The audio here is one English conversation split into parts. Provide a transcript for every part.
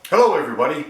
Hello everybody.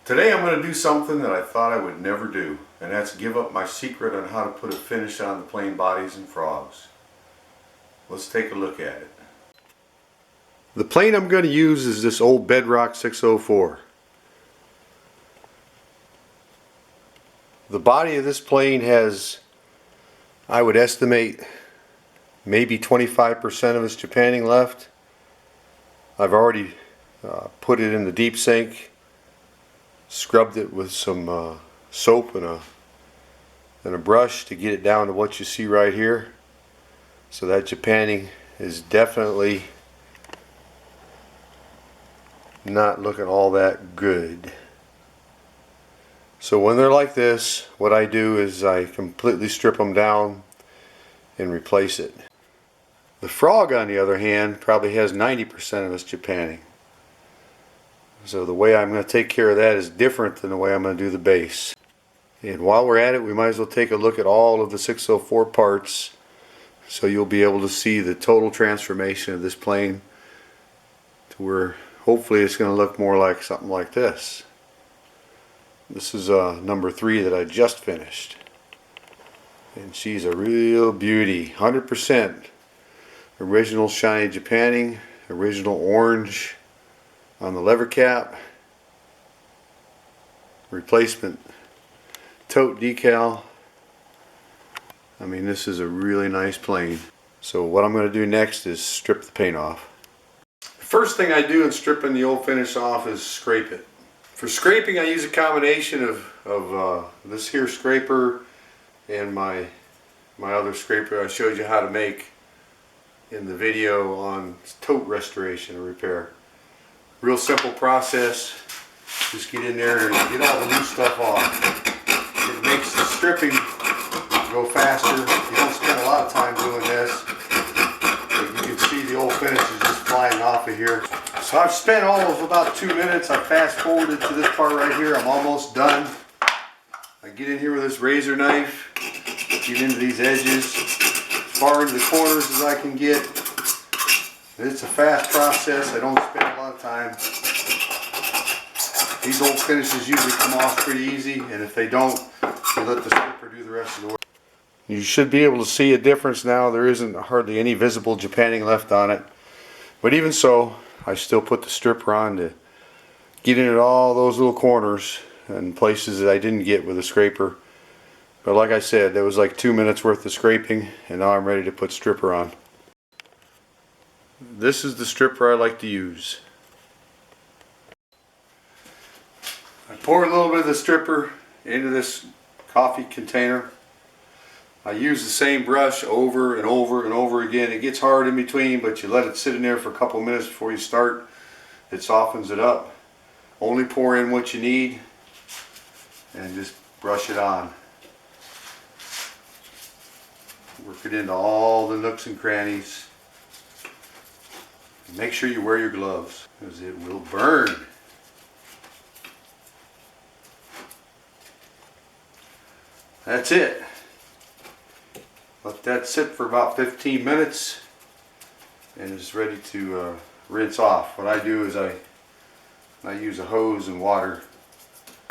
Today I'm going to do something that I thought I would never do, and that's give up my secret on how to put a finish on the plain bodies and frogs. Let's take a look at it. The plane I'm going to use is this old Bedrock 604. The body of this plane has, I would estimate, maybe 25% of its Japanning left. I've already put it in the deep sink, scrubbed it with some soap and a brush to get it down to what you see right here. So that Japanning is definitely not looking all that good. So when they're like this, what I do is I completely strip them down and replace it. The frog, on the other hand, probably has 90% of its Japanning. So the way I'm going to take care of that is different than the way I'm going to do the base. And while we're at it, we might as well take a look at all of the 604 parts, so you'll be able to see the total transformation of this plane to where hopefully it's going to look more like something like this. This is number 3 that I just finished, and she's a real beauty. 100% original shiny Japanning, original orange on the lever cap, replacement tote decal. I mean, this is a really nice plane. So what I'm going to do next is strip the paint off. The first thing I do in stripping the old finish off is scrape it. For scraping, I use a combination of this here scraper and my other scraper I showed you how to make in the video on tote restoration or repair. Real simple process. Just get in there and get all the loose stuff off. It makes the stripping go faster. You don't spend a lot of time doing this, but you can see the old finish is just flying off of here. So I've spent all of about 2 minutes. I fast forwarded to this part right here. I'm almost done. I get in here with this razor knife, get into these edges, as far into the corners as I can get. It's a fast process. I don't spend a lot of time. These old finishes usually come off pretty easy, and if they don't, you let the stripper do the rest of the work. You should be able to see a difference now. There isn't hardly any visible Japanning left on it. But even so, I still put the stripper on to get into all those little corners and places that I didn't get with a scraper. But like I said, there was like 2 minutes worth of scraping, and now I'm ready to put stripper on. This is the stripper I like to use. I pour a little bit of the stripper into this coffee container. I use the same brush over and over and over again. It gets hard in between, but you let it sit in there for a couple minutes before you start. It softens it up. Only pour in what you need and just brush it on. Work it into all the nooks and crannies. Make sure you wear your gloves, because it will burn. That's it. Let that sit for about 15 minutes and it's ready to rinse off. What I do is I use a hose and water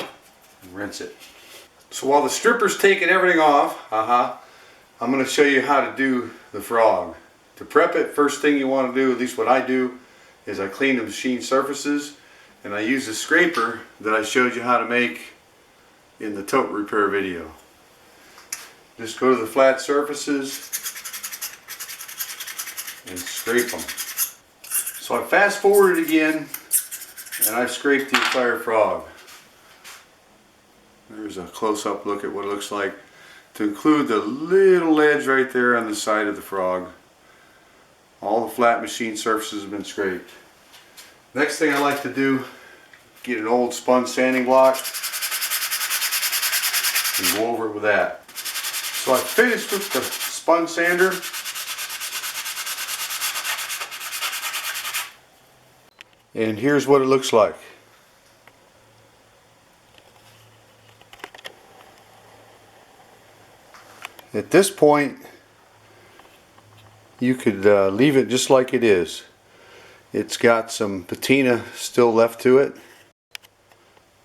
and rinse it. So while the stripper's taking everything off, I'm going to show you how to do the frog. To prep it, first thing you want to do, at least what I do, is I clean the machine surfaces, and I use a scraper that I showed you how to make in the tote repair video. Just go to the flat surfaces and scrape them. So I fast forwarded again, and I scraped the entire frog. There's a close-up look at what it looks like, to include the little ledge right there on the side of the frog. All the flat machine surfaces have been scraped. Next thing I like to do, get an old sponge sanding block and go over it with that. So I finished with the sponge sander. And here's what it looks like. At this point, you could leave it just like it is. It's got some patina still left to it.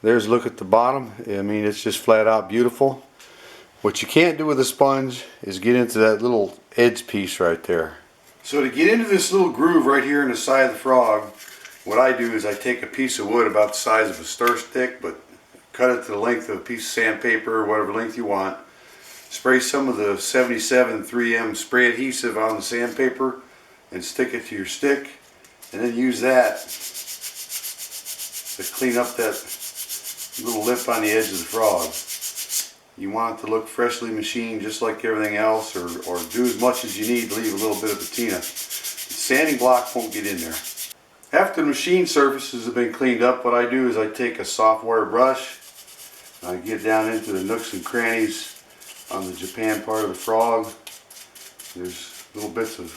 There's a look at the bottom. I mean, it's just flat out beautiful. What you can't do with a sponge is get into that little edge piece right there. So to get into this little groove right here in the side of the frog, what I do is I take a piece of wood about the size of a stir stick, but cut it to the length of a piece of sandpaper, whatever length you want. Spray some of the 77 3M spray adhesive on the sandpaper and stick it to your stick, and then use that to clean up that little lip on the edge of the frog. You want it to look freshly machined just like everything else, or do as much as you need to leave a little bit of patina. The sanding block won't get in there. After the machine surfaces have been cleaned up, what I do is I take a soft wire brush and I get down into the nooks and crannies on the Japan part of the frog. There's little bits of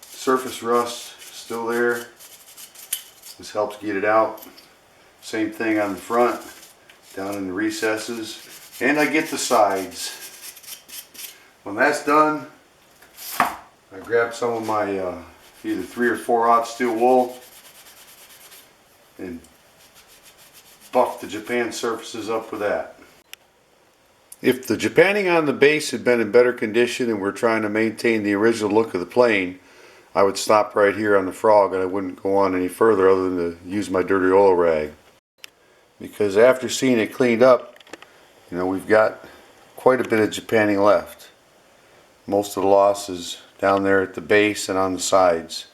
surface rust still there. This helps get it out. Same thing on the front, down in the recesses, and I get the sides. When that's done, I grab some of my either 3 or 4/0 steel wool and buff the Japan surfaces up with that. If the Japanning on the base had been in better condition and we're trying to maintain the original look of the plane, I would stop right here on the frog and I wouldn't go on any further other than to use my dirty oil rag. Because after seeing it cleaned up, you know, we've got quite a bit of Japanning left. Most of the loss is down there at the base and on the sides.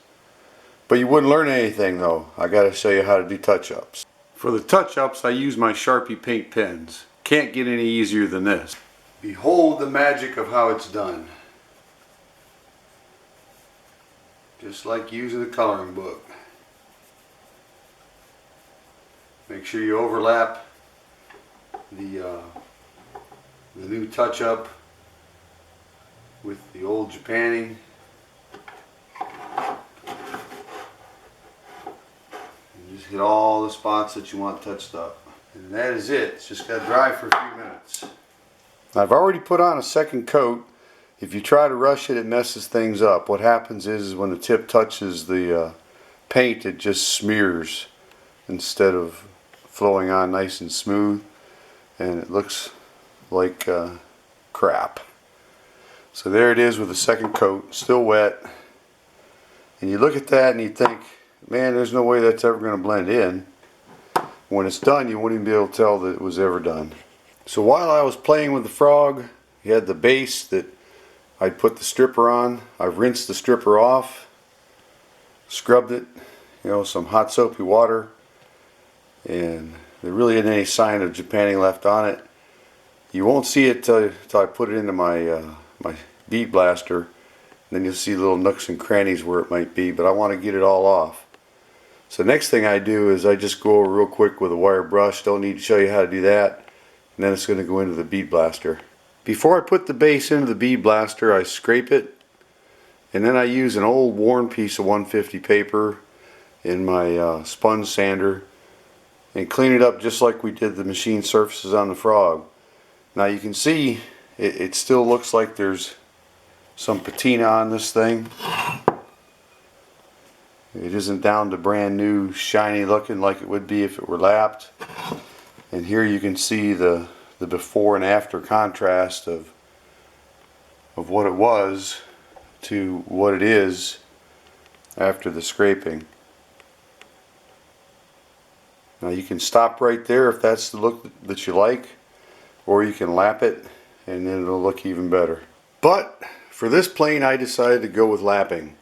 But you wouldn't learn anything though. I got to show you how to do touch-ups. For the touch-ups, I use my Sharpie paint pens. Can't get any easier than this. Behold the magic of how it's done. Just like using a coloring book. Make sure you overlap the new touch-up with the old Japanning. And just hit all the spots that you want touched up. And that is it. It's just got to dry for a few minutes. I've already put on a second coat. If you try to rush it, it messes things up. What happens is when the tip touches the paint, it just smears instead of flowing on nice and smooth, and it looks like crap. So there it is with the second coat, still wet. And you look at that and you think, man, there's no way that's ever going to blend in. When it's done, you wouldn't even be able to tell that it was ever done. So while I was playing with the frog, you had the base that I'd put the stripper on. I've rinsed the stripper off, scrubbed it, you know, some hot soapy water, and there really isn't any sign of Japanning left on it. You won't see it till I put it into my my bead blaster, and then you'll see little nooks and crannies where it might be, but I want to get it all off. So next thing I do is I just go over real quick with a wire brush. Don't need to show you how to do that. And then it's going to go into the bead blaster. Before I put the base into the bead blaster, I scrape it, and then I use an old worn piece of 150 paper in my sponge sander and clean it up just like we did the machine surfaces on the frog. Now you can see it still looks like there's some patina on this thing. It isn't down to brand new shiny looking like it would be if it were lapped. And here you can see the before and after contrast of what it was to what it is after the scraping. Now you can stop right there if that's the look that you like, or you can lap it and then it'll look even better. But for this plane I decided to go with lapping.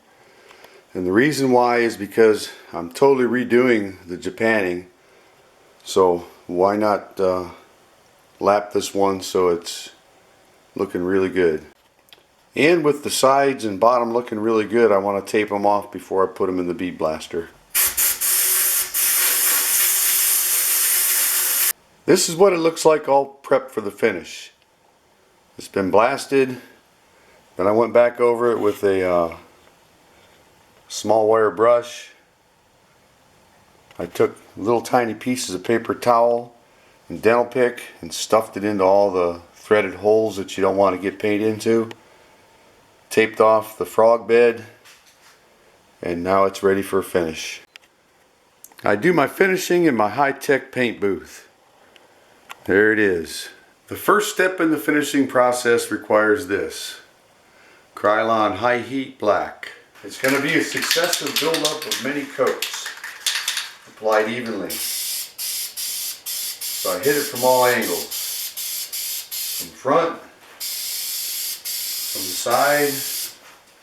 And the reason why is because I'm totally redoing the Japanning. So why not lap this one so it's looking really good. And with the sides and bottom looking really good, I want to tape them off before I put them in the bead blaster. This is what it looks like all prepped for the finish. It's been blasted. Then I went back over it with a small wire brush. I took little tiny pieces of paper towel and dental pick and stuffed it into all the threaded holes that you don't want to get paint into. Taped off the frog bed, and now it's ready for a finish. I do my finishing in my high-tech paint booth. There it is. The first step in the finishing process requires this. Krylon High Heat Black. It's going to be a successive buildup of many coats, applied evenly. So I hit it from all angles. From front, from the side,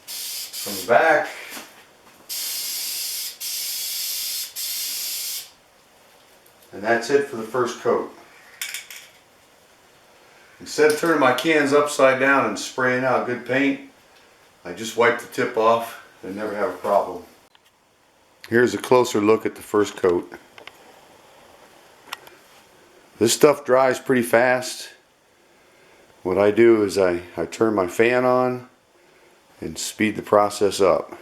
from the back. And that's it for the first coat. Instead of turning my cans upside down and spraying out good paint, I just wipe the tip off and never have a problem. Here's a closer look at the first coat. This stuff dries pretty fast. What I do is I turn my fan on and speed the process up.